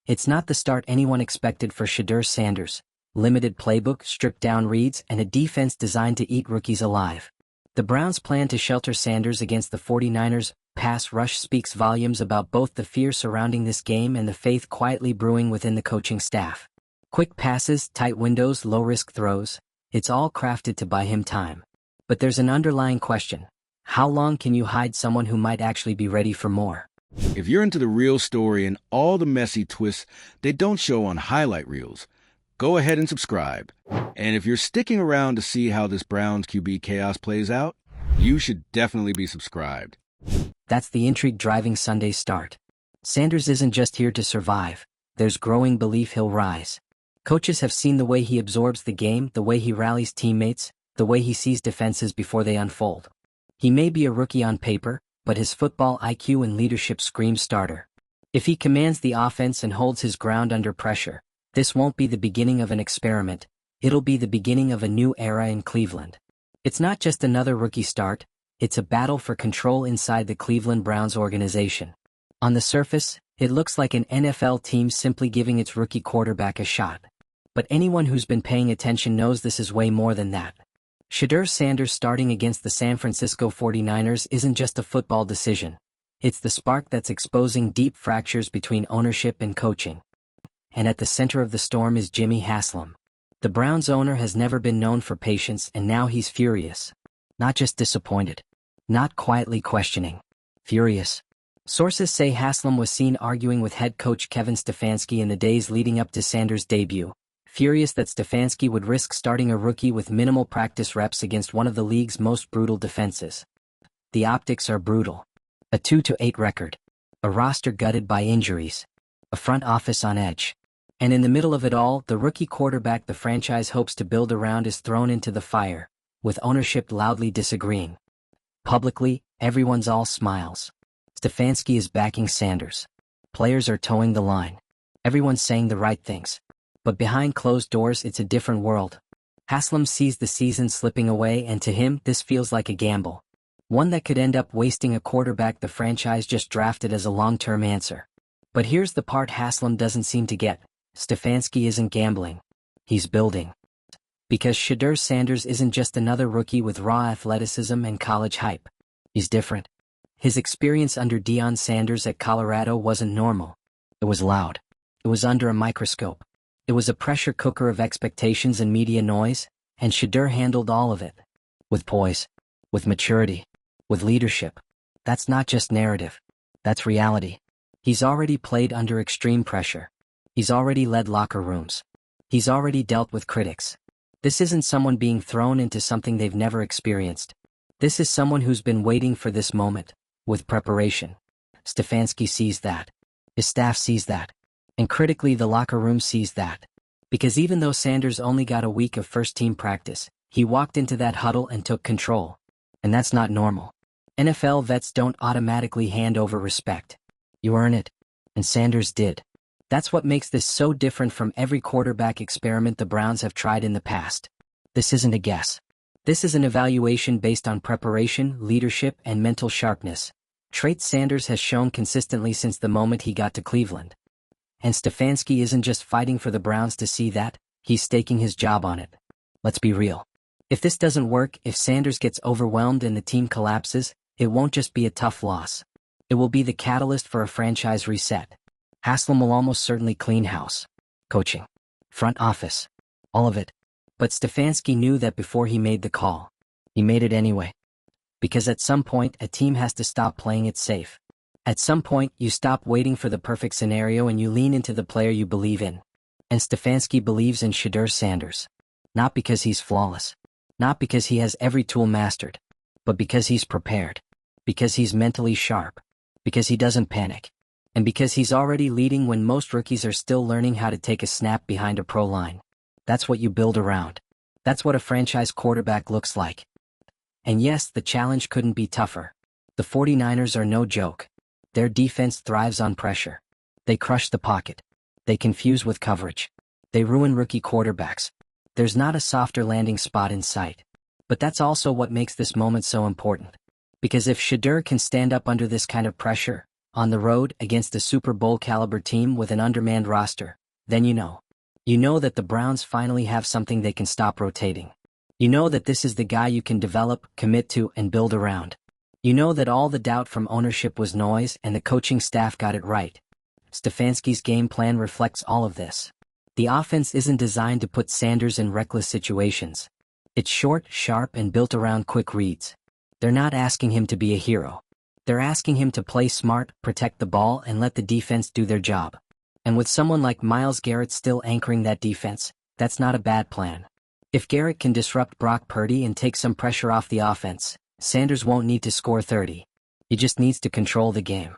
It's not the start anyone expected for Shedeur Sanders. Limited playbook, stripped-down reads, and a defense designed to eat rookies alive. The Browns' plan to shelter Sanders against the 49ers' pass rush speaks volumes about both the fear surrounding this game and the faith quietly brewing within the coaching staff. Quick passes, tight windows, low-risk throws, it's all crafted to buy him time. But there's an underlying question. How long can you hide someone who might actually be ready for more? If you're into the real story and all the messy twists they don't show on highlight reels, go ahead and subscribe. And if you're sticking around to see how this Browns QB chaos plays out, you should definitely be subscribed. That's the intrigue driving Sunday's start. Sanders isn't just here to survive. There's growing belief he'll rise. Coaches have seen the way he absorbs the game, the way he rallies teammates, the way he sees defenses before they unfold. He may be a rookie on paper, but his football IQ and leadership scream starter. If he commands the offense and holds his ground under pressure, this won't be the beginning of an experiment, it'll be the beginning of a new era in Cleveland. It's not just another rookie start, it's a battle for control inside the Cleveland Browns organization. On the surface, it looks like an NFL team simply giving its rookie quarterback a shot. But anyone who's been paying attention knows this is way more than that. Shedeur Sanders starting against the San Francisco 49ers isn't just a football decision. It's the spark that's exposing deep fractures between ownership and coaching. And at the center of the storm is Jimmy Haslam. The Browns owner has never been known for patience, and now he's furious. Not just disappointed. Not quietly questioning. Furious. Sources say Haslam was seen arguing with head coach Kevin Stefanski in the days leading up to Sanders' debut. Furious that Stefanski would risk starting a rookie with minimal practice reps against one of the league's most brutal defenses. The optics are brutal. A 2-8 record. A roster gutted by injuries. A front office on edge. And in the middle of it all, the rookie quarterback the franchise hopes to build around is thrown into the fire, with ownership loudly disagreeing. Publicly, everyone's all smiles. Stefanski is backing Sanders. Players are towing the line. Everyone's saying the right things. But behind closed doors, it's a different world. Haslam sees the season slipping away, and to him, this feels like a gamble. One that could end up wasting a quarterback the franchise just drafted as a long-term answer. But here's the part Haslam doesn't seem to get. Stefanski isn't gambling. He's building. Because Shedeur Sanders isn't just another rookie with raw athleticism and college hype. He's different. His experience under Deion Sanders at Colorado wasn't normal. It was loud. It was under a microscope. It was a pressure cooker of expectations and media noise, and Shedeur handled all of it. With poise. With maturity. With leadership. That's not just narrative. That's reality. He's already played under extreme pressure. He's already led locker rooms. He's already dealt with critics. This isn't someone being thrown into something they've never experienced. This is someone who's been waiting for this moment, with preparation. Stefanski sees that. His staff sees that. And critically, the locker room sees that. Because even though Sanders only got a week of first-team practice, he walked into that huddle and took control. And that's not normal. NFL vets don't automatically hand over respect. You earn it. And Sanders did. That's what makes this so different from every quarterback experiment the Browns have tried in the past. This isn't a guess. This is an evaluation based on preparation, leadership, and mental sharpness. Traits Sanders has shown consistently since the moment he got to Cleveland. And Stefanski isn't just fighting for the Browns to see that, he's staking his job on it. Let's be real. If this doesn't work, if Sanders gets overwhelmed and the team collapses, it won't just be a tough loss. It will be the catalyst for a franchise reset. Haslam will almost certainly clean house. Coaching. Front office. All of it. But Stefanski knew that before he made the call. He made it anyway. Because at some point, a team has to stop playing it safe. At some point, you stop waiting for the perfect scenario and you lean into the player you believe in. And Stefanski believes in Shedeur Sanders. Not because he's flawless. Not because he has every tool mastered. But because he's prepared. Because he's mentally sharp. Because he doesn't panic. And because he's already leading when most rookies are still learning how to take a snap behind a pro line. That's what you build around. That's what a franchise quarterback looks like. And yes, the challenge couldn't be tougher. The 49ers are no joke. Their defense thrives on pressure. They crush the pocket. They confuse with coverage. They ruin rookie quarterbacks. There's not a softer landing spot in sight. But that's also what makes this moment so important. Because if Shedeur can stand up under this kind of pressure, on the road against a Super Bowl caliber team with an undermanned roster, then you know. You know that the Browns finally have something they can stop rotating. You know that this is the guy you can develop, commit to, and build around. You know that all the doubt from ownership was noise and the coaching staff got it right. Stefanski's game plan reflects all of this. The offense isn't designed to put Sanders in reckless situations. It's short, sharp, and built around quick reads. They're not asking him to be a hero. They're asking him to play smart, protect the ball, and let the defense do their job. And with someone like Myles Garrett still anchoring that defense, that's not a bad plan. If Garrett can disrupt Brock Purdy and take some pressure off the offense, Sanders won't need to score 30. He just needs to control the game.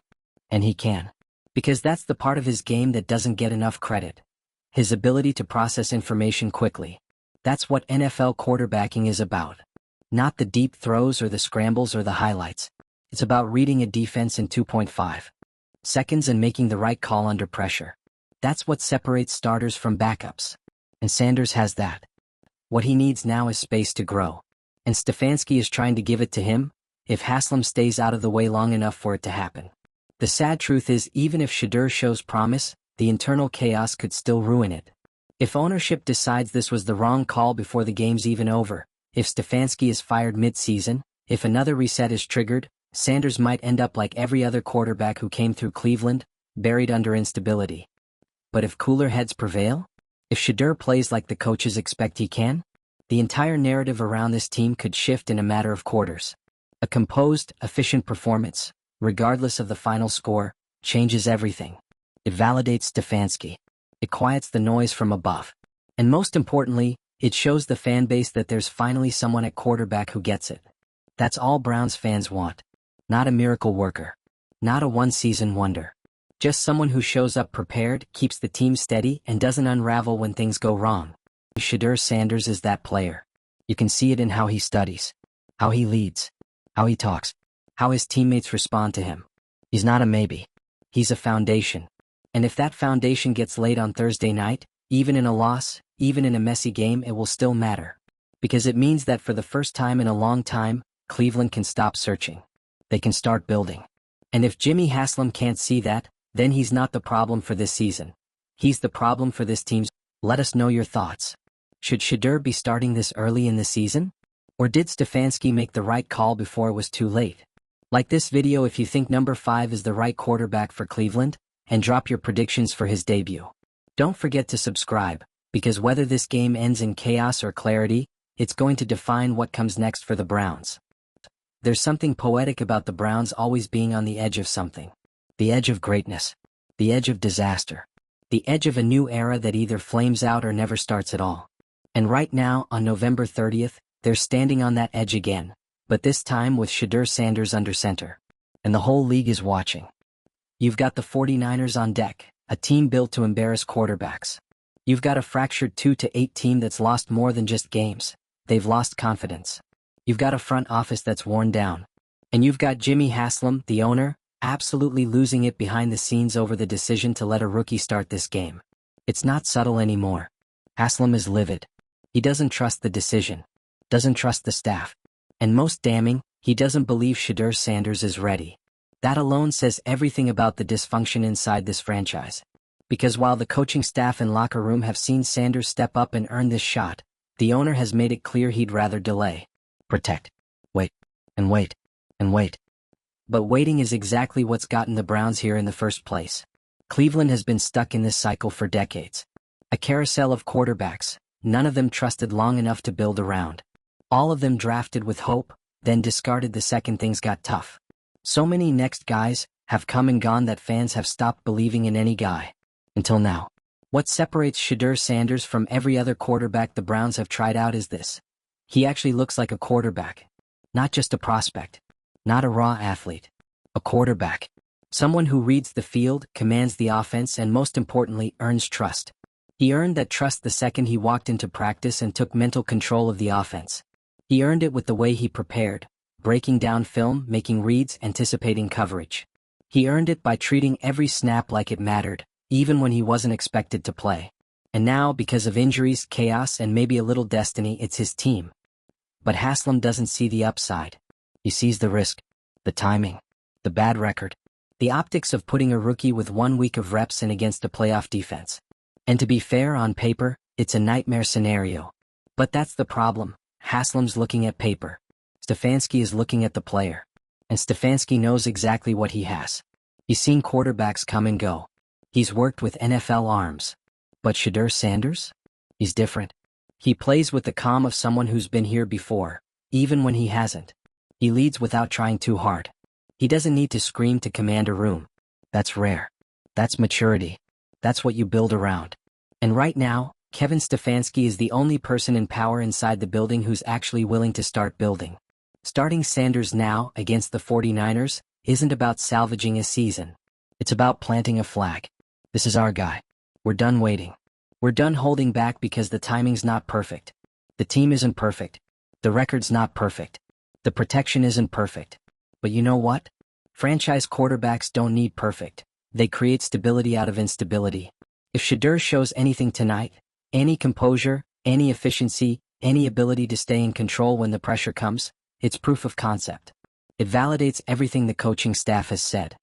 And he can. Because that's the part of his game that doesn't get enough credit. His ability to process information quickly. That's what NFL quarterbacking is about. Not the deep throws or the scrambles or the highlights. It's about reading a defense in 2.5 seconds and making the right call under pressure. That's what separates starters from backups. And Sanders has that. What he needs now is space to grow. And Stefanski is trying to give it to him, if Haslam stays out of the way long enough for it to happen. The sad truth is, even if Shedeur shows promise, the internal chaos could still ruin it. If ownership decides this was the wrong call before the game's even over, if Stefanski is fired mid-season, if another reset is triggered, Sanders might end up like every other quarterback who came through Cleveland, buried under instability. But if cooler heads prevail? If Shedeur plays like the coaches expect he can? The entire narrative around this team could shift in a matter of quarters. A composed, efficient performance, regardless of the final score, changes everything. It validates Stefanski. It quiets the noise from above. And most importantly, it shows the fan base that there's finally someone at quarterback who gets it. That's all Browns fans want. Not a miracle worker. Not a one-season wonder. Just someone who shows up prepared, keeps the team steady, and doesn't unravel when things go wrong. Shedeur Sanders is that player. You can see it in how he studies, how he leads, how he talks, how his teammates respond to him. He's not a maybe. He's a foundation. And if that foundation gets laid on Thursday night, even in a loss, even in a messy game, it will still matter. Because it means that for the first time in a long time, Cleveland can stop searching. They can start building. And if Jimmy Haslam can't see that, then he's not the problem for this season. He's the problem for this team's. Let us know your thoughts. Should Shedeur be starting this early in the season? Or did Stefanski make the right call before it was too late? Like this video if you think number 5 is the right quarterback for Cleveland, and drop your predictions for his debut. Don't forget to subscribe, because whether this game ends in chaos or clarity, it's going to define what comes next for the Browns. There's something poetic about the Browns always being on the edge of something. The edge of greatness. The edge of disaster. The edge of a new era that either flames out or never starts at all. And right now, on November 30th, they're standing on that edge again, but this time with Shedeur Sanders under center. And the whole league is watching. You've got the 49ers on deck, a team built to embarrass quarterbacks. You've got a fractured 2-8 team that's lost more than just games. They've lost confidence. You've got a front office that's worn down. And you've got Jimmy Haslam, the owner, absolutely losing it behind the scenes over the decision to let a rookie start this game. It's not subtle anymore. Haslam is livid. He doesn't trust the decision. Doesn't trust the staff. And most damning, he doesn't believe Shedeur Sanders is ready. That alone says everything about the dysfunction inside this franchise. Because while the coaching staff and locker room have seen Sanders step up and earn this shot, the owner has made it clear he'd rather delay. Protect. Wait. And wait. And wait. But waiting is exactly what's gotten the Browns here in the first place. Cleveland has been stuck in this cycle for decades. A carousel of quarterbacks, none of them trusted long enough to build around. All of them drafted with hope, then discarded the second things got tough. So many next guys have come and gone that fans have stopped believing in any guy. Until now. What separates Shedeur Sanders from every other quarterback the Browns have tried out is this. He actually looks like a quarterback. Not just a prospect. Not a raw athlete. A quarterback. Someone who reads the field, commands the offense, and most importantly, earns trust. He earned that trust the second he walked into practice and took mental control of the offense. He earned it with the way he prepared, breaking down film, making reads, anticipating coverage. He earned it by treating every snap like it mattered, even when he wasn't expected to play. And now, because of injuries, chaos, and maybe a little destiny, it's his team. But Haslam doesn't see the upside. He sees the risk, the timing, the bad record. The optics of putting a rookie with 1 week of reps in against a playoff defense. And to be fair, on paper, it's a nightmare scenario. But that's the problem. Haslam's looking at paper. Stefanski is looking at the player. And Stefanski knows exactly what he has. He's seen quarterbacks come and go. He's worked with NFL arms. But Shedeur Sanders? He's different. He plays with the calm of someone who's been here before, even when he hasn't. He leads without trying too hard. He doesn't need to scream to command a room. That's rare. That's maturity. That's what you build around. And right now, Kevin Stefanski is the only person in power inside the building who's actually willing to start building. Starting Sanders now against the 49ers isn't about salvaging a season. It's about planting a flag. This is our guy. We're done waiting. We're done holding back because the timing's not perfect. The team isn't perfect. The record's not perfect. The protection isn't perfect. But you know what? Franchise quarterbacks don't need perfect. They create stability out of instability. If Shedeur shows anything tonight, any composure, any efficiency, any ability to stay in control when the pressure comes, it's proof of concept. It validates everything the coaching staff has said.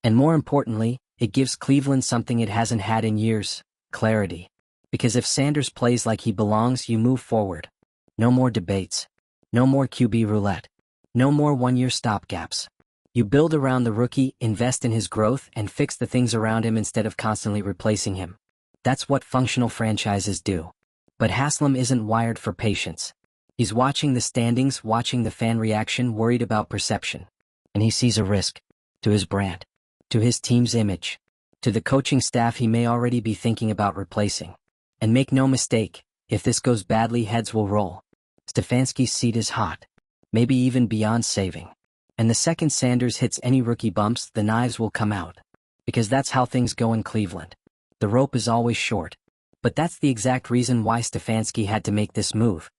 And more importantly, it gives Cleveland something it hasn't had in years: clarity. Because if Sanders plays like he belongs, you move forward. No more debates. No more QB roulette. No more one-year stopgaps. You build around the rookie, invest in his growth, and fix the things around him instead of constantly replacing him. That's what functional franchises do. But Haslam isn't wired for patience. He's watching the standings, watching the fan reaction, worried about perception. And he sees a risk. To his brand. To his team's image. To the coaching staff he may already be thinking about replacing. And make no mistake, if this goes badly, heads will roll. Stefanski's seat is hot. Maybe even beyond saving. And the second Sanders hits any rookie bumps, the knives will come out. Because that's how things go in Cleveland. The rope is always short. But that's the exact reason why Stefanski had to make this move.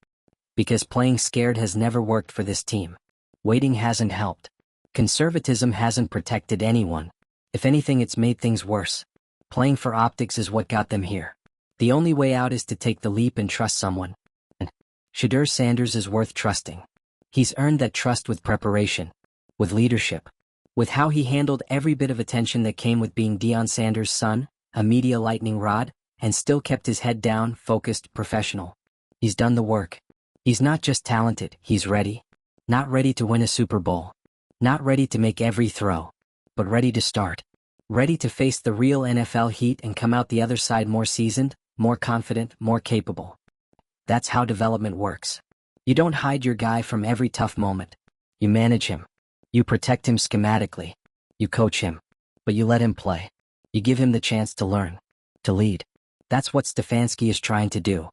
Because playing scared has never worked for this team. Waiting hasn't helped. Conservatism hasn't protected anyone. If anything, it's made things worse. Playing for optics is what got them here. The only way out is to take the leap and trust someone. And Shedeur Sanders is worth trusting. He's earned that trust with preparation, with leadership, with how he handled every bit of attention that came with being Deion Sanders' son, a media lightning rod, and still kept his head down, focused, professional. He's done the work. He's not just talented, he's ready. Not ready to win a Super Bowl. Not ready to make every throw. But ready to start. Ready to face the real NFL heat and come out the other side more seasoned, more confident, more capable. That's how development works. You don't hide your guy from every tough moment. You manage him. You protect him schematically. You coach him. But you let him play. You give him the chance to learn. To lead. That's what Stefanski is trying to do.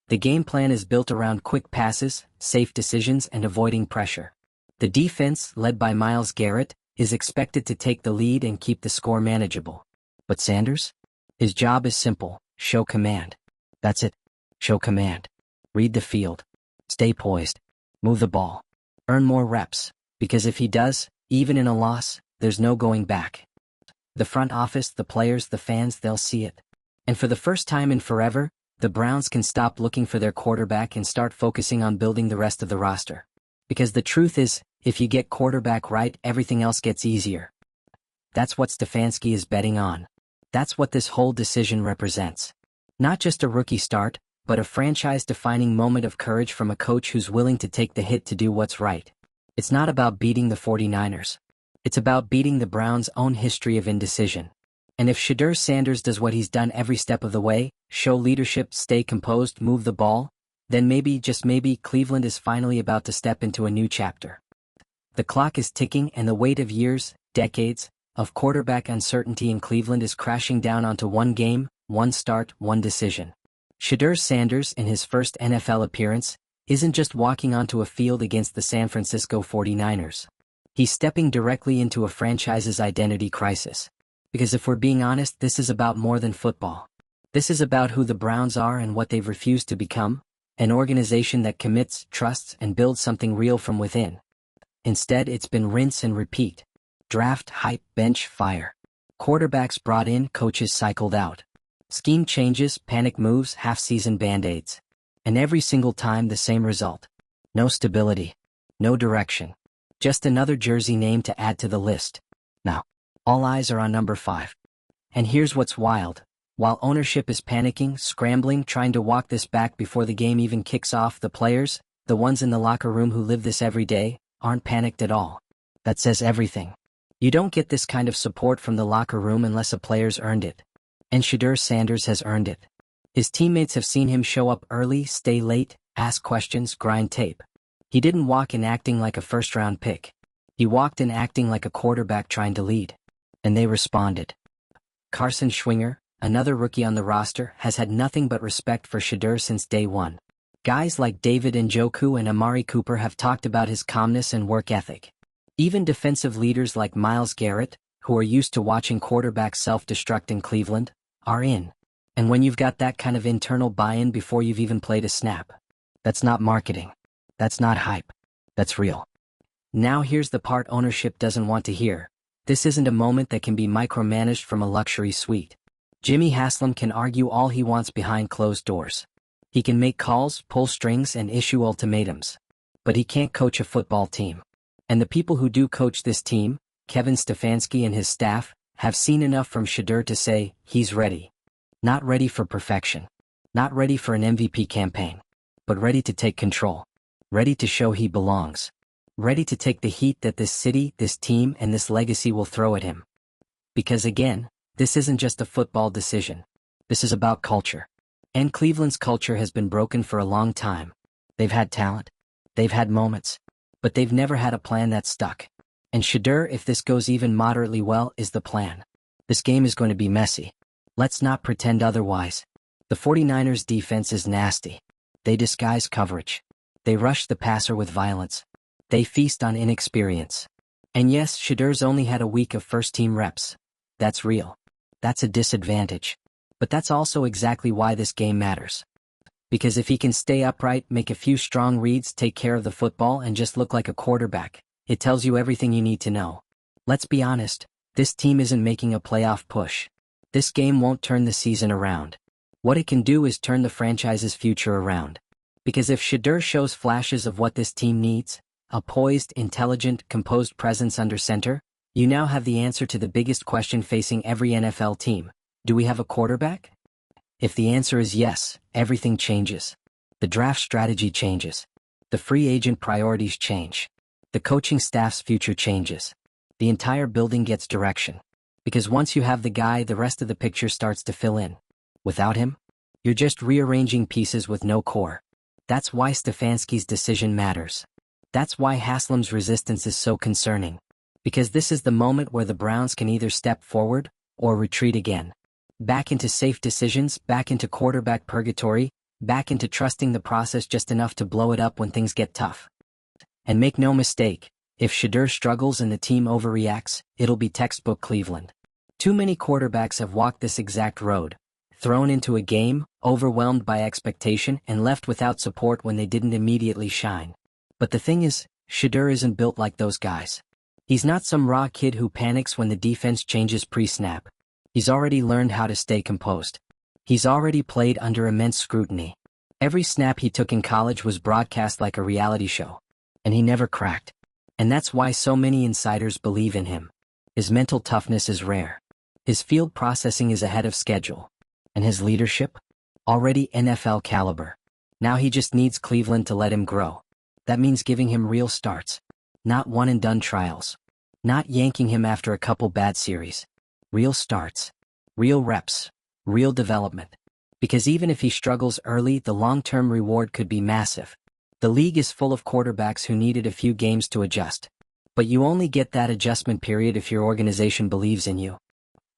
The game plan is built around quick passes, safe decisions, and avoiding pressure. The defense, led by Myles Garrett, is expected to take the lead and keep the score manageable. But Sanders? His job is simple: show command. That's it. Show command. Read the field. Stay poised. Move the ball. Earn more reps. Because if he does, even in a loss, there's no going back. The front office, the players, the fans, they'll see it. And for the first time in forever, the Browns can stop looking for their quarterback and start focusing on building the rest of the roster. Because the truth is, if you get quarterback right, everything else gets easier. That's what Stefanski is betting on. That's what this whole decision represents. Not just a rookie start, but a franchise-defining moment of courage from a coach who's willing to take the hit to do what's right. It's not about beating the 49ers. It's about beating the Browns' own history of indecision. And if Shedeur Sanders does what he's done every step of the way, show leadership, stay composed, move the ball, then maybe, just maybe, Cleveland is finally about to step into a new chapter. The clock is ticking and the weight of years, decades, of quarterback uncertainty in Cleveland is crashing down onto one game, one start, one decision. Shedeur Sanders, in his first NFL appearance, isn't just walking onto a field against the San Francisco 49ers. He's stepping directly into a franchise's identity crisis. Because if we're being honest, this is about more than football. This is about who the Browns are and what they've refused to become, an organization that commits, trusts, and builds something real from within. Instead, it's been rinse and repeat. Draft, hype, bench, fire. Quarterbacks brought in, coaches cycled out. Scheme changes, panic moves, half-season band-aids. And every single time the same result. No stability. No direction. Just another jersey name to add to the list. Now, All eyes are on number 5. And here's what's wild. While ownership is panicking, scrambling, trying to walk this back before the game even kicks off, the players, the ones in the locker room who live this every day, aren't panicked at all. That says everything. You don't get this kind of support from the locker room unless a player's earned it. And Shedeur Sanders has earned it. His teammates have seen him show up early, stay late, ask questions, grind tape. He didn't walk in acting like a first-round pick. He walked in acting like a quarterback trying to lead. And they responded. Carson Schwinger, another rookie on the roster, has had nothing but respect for Shedeur since day one. Guys like David Njoku and Amari Cooper have talked about his calmness and work ethic. Even defensive leaders like Myles Garrett, who are used to watching quarterbacks self-destruct in Cleveland, are in. And when you've got that kind of internal buy-in before you've even played a snap, that's not marketing. That's not hype. That's real. Now here's the part ownership doesn't want to hear. This isn't a moment that can be micromanaged from a luxury suite. Jimmy Haslam can argue all he wants behind closed doors. He can make calls, pull strings, and issue ultimatums. But he can't coach a football team. And the people who do coach this team, Kevin Stefanski and his staff, have seen enough from Shedeur to say, he's ready. Not ready for perfection. Not ready for an MVP campaign. But ready to take control. Ready to show he belongs. Ready to take the heat that this city, this team, and this legacy will throw at him. Because again, this isn't just a football decision. This is about culture. And Cleveland's culture has been broken for a long time. They've had talent. They've had moments. But they've never had a plan that stuck. And Shedeur, if this goes even moderately well, is the plan. This game is going to be messy. Let's not pretend otherwise. The 49ers defense is nasty. They disguise coverage. They rush the passer with violence. They feast on inexperience. And yes, Shedeur's only had a week of first-team reps. That's real. That's a disadvantage. But that's also exactly why this game matters. Because if he can stay upright, make a few strong reads, take care of the football, and just look like a quarterback, it tells you everything you need to know. Let's be honest, this team isn't making a playoff push. This game won't turn the season around. What it can do is turn the franchise's future around. Because if Shedeur shows flashes of what this team needs, a poised, intelligent, composed presence under center, you now have the answer to the biggest question facing every NFL team. Do we have a quarterback? If the answer is yes, everything changes. The draft strategy changes. The free agent priorities change. The coaching staff's future changes. The entire building gets direction. Because once you have the guy, the rest of the picture starts to fill in. Without him, you're just rearranging pieces with no core. That's why Stefanski's decision matters. That's why Haslam's resistance is so concerning. Because this is the moment where the Browns can either step forward or retreat again. Back into safe decisions, back into quarterback purgatory, back into trusting the process just enough to blow it up when things get tough. And make no mistake, if Shedeur struggles and the team overreacts, it'll be textbook Cleveland. Too many quarterbacks have walked this exact road, thrown into a game, overwhelmed by expectation, and left without support when they didn't immediately shine. But the thing is, Shedeur isn't built like those guys. He's not some raw kid who panics when the defense changes pre-snap. He's already learned how to stay composed. He's already played under immense scrutiny. Every snap he took in college was broadcast like a reality show. And he never cracked. And that's why so many insiders believe in him. His mental toughness is rare. His field processing is ahead of schedule. And his leadership? Already NFL caliber. Now he just needs Cleveland to let him grow. That means giving him real starts. Not one-and-done trials. Not yanking him after a couple bad series. Real starts. Real reps. Real development. Because even if he struggles early, the long-term reward could be massive. The league is full of quarterbacks who needed a few games to adjust. But you only get that adjustment period if your organization believes in you.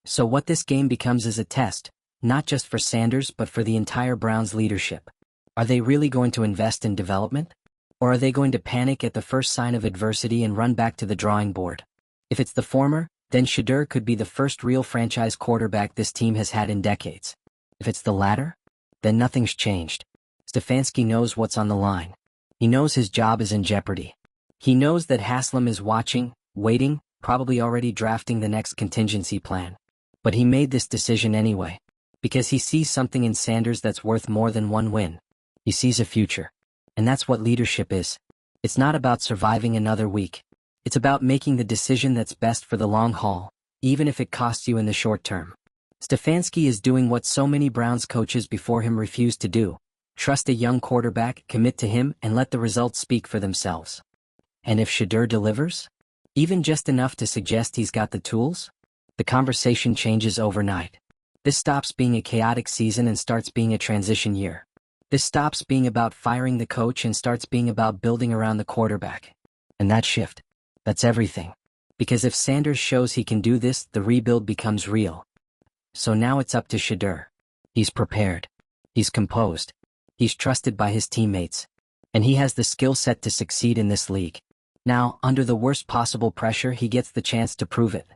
So what this game becomes is a test, not just for Sanders but for the entire Browns leadership. Are they really going to invest in development? Or are they going to panic at the first sign of adversity and run back to the drawing board? If it's the former, then Shedeur could be the first real franchise quarterback this team has had in decades. If it's the latter, then nothing's changed. Stefanski knows what's on the line. He knows his job is in jeopardy. He knows that Haslam is watching, waiting, probably already drafting the next contingency plan. But he made this decision anyway. Because he sees something in Sanders that's worth more than one win. He sees a future. And that's what leadership is. It's not about surviving another week. It's about making the decision that's best for the long haul. even if it costs you in the short term. Stefanski is doing what so many Browns coaches before him refused to do: trust a young quarterback, commit to him, and let the results speak for themselves. And if Shedeur delivers, even just enough to suggest he's got the tools, the conversation changes overnight. This stops being a chaotic season and starts being a transition year. This stops being about firing the coach and starts being about building around the quarterback. And that shift, that's everything. Because if Sanders shows he can do this, the rebuild becomes real. So now it's up to Shedeur. He's prepared. He's composed. He's trusted by his teammates. And he has the skill set to succeed in this league. Now, under the worst possible pressure, he gets the chance to prove it.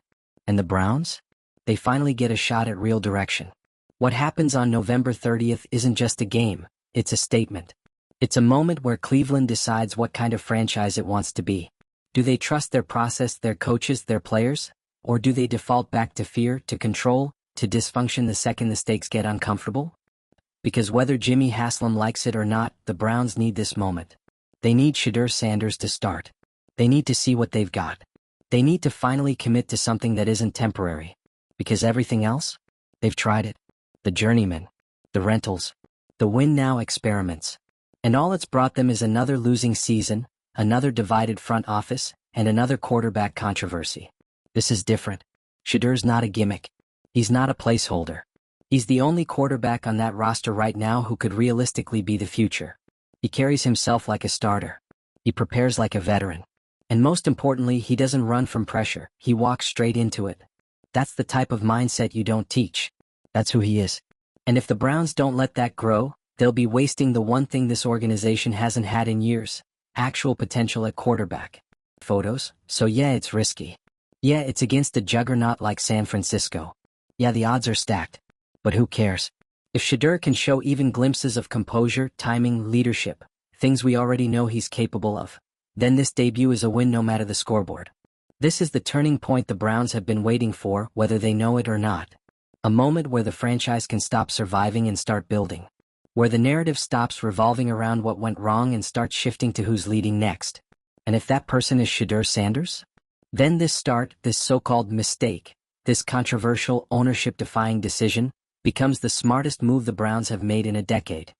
And the Browns? They finally get a shot at real direction. What happens on November 30th isn't just a game, it's a statement. It's a moment where Cleveland decides what kind of franchise it wants to be. Do they trust their process, their coaches, their players? Or do they default back to fear, to control, to dysfunction the second the stakes get uncomfortable? Because whether Jimmy Haslam likes it or not, the Browns need this moment. They need Shedeur Sanders to start. They need to see what they've got. They need to finally commit to something that isn't temporary. Because everything else? They've tried it. The journeyman, the rentals, the win-now experiments. And all it's brought them is another losing season, another divided front office, and another quarterback controversy. This is different. Shedeur's not a gimmick. He's not a placeholder. He's the only quarterback on that roster right now who could realistically be the future. He carries himself like a starter. He prepares like a veteran. And most importantly, he doesn't run from pressure. He walks straight into it. That's the type of mindset you don't teach. That's who he is. And if the Browns don't let that grow, they'll be wasting the one thing this organization hasn't had in years: actual potential at quarterback. Photos? So yeah, it's risky. Yeah, it's against a juggernaut like San Francisco. Yeah, the odds are stacked. But who cares? If Shedeur can show even glimpses of composure, timing, leadership, things we already know he's capable of, then this debut is a win no matter the scoreboard. This is the turning point the Browns have been waiting for, whether they know it or not. A moment where the franchise can stop surviving and start building. Where the narrative stops revolving around what went wrong and starts shifting to who's leading next. And if that person is Shedeur Sanders, then this start, this so-called mistake, this controversial, ownership-defying decision, becomes the smartest move the Browns have made in a decade.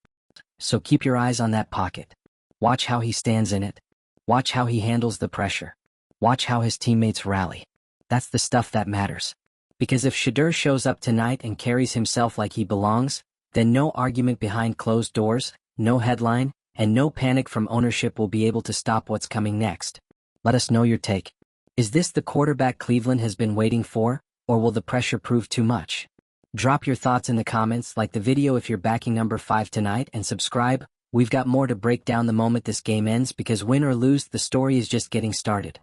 So keep your eyes on that pocket. Watch how he stands in it. Watch how he handles the pressure. Watch how his teammates rally. That's the stuff that matters. Because if Shedeur shows up tonight and carries himself like he belongs, then no argument behind closed doors, no headline, and no panic from ownership will be able to stop what's coming next. Let us know your take. Is this the quarterback Cleveland has been waiting for, or will the pressure prove too much? Drop your thoughts in the comments, like the video if you're backing number 5 tonight, and subscribe. We've got more to break down the moment this game ends, because win or lose, the story is just getting started.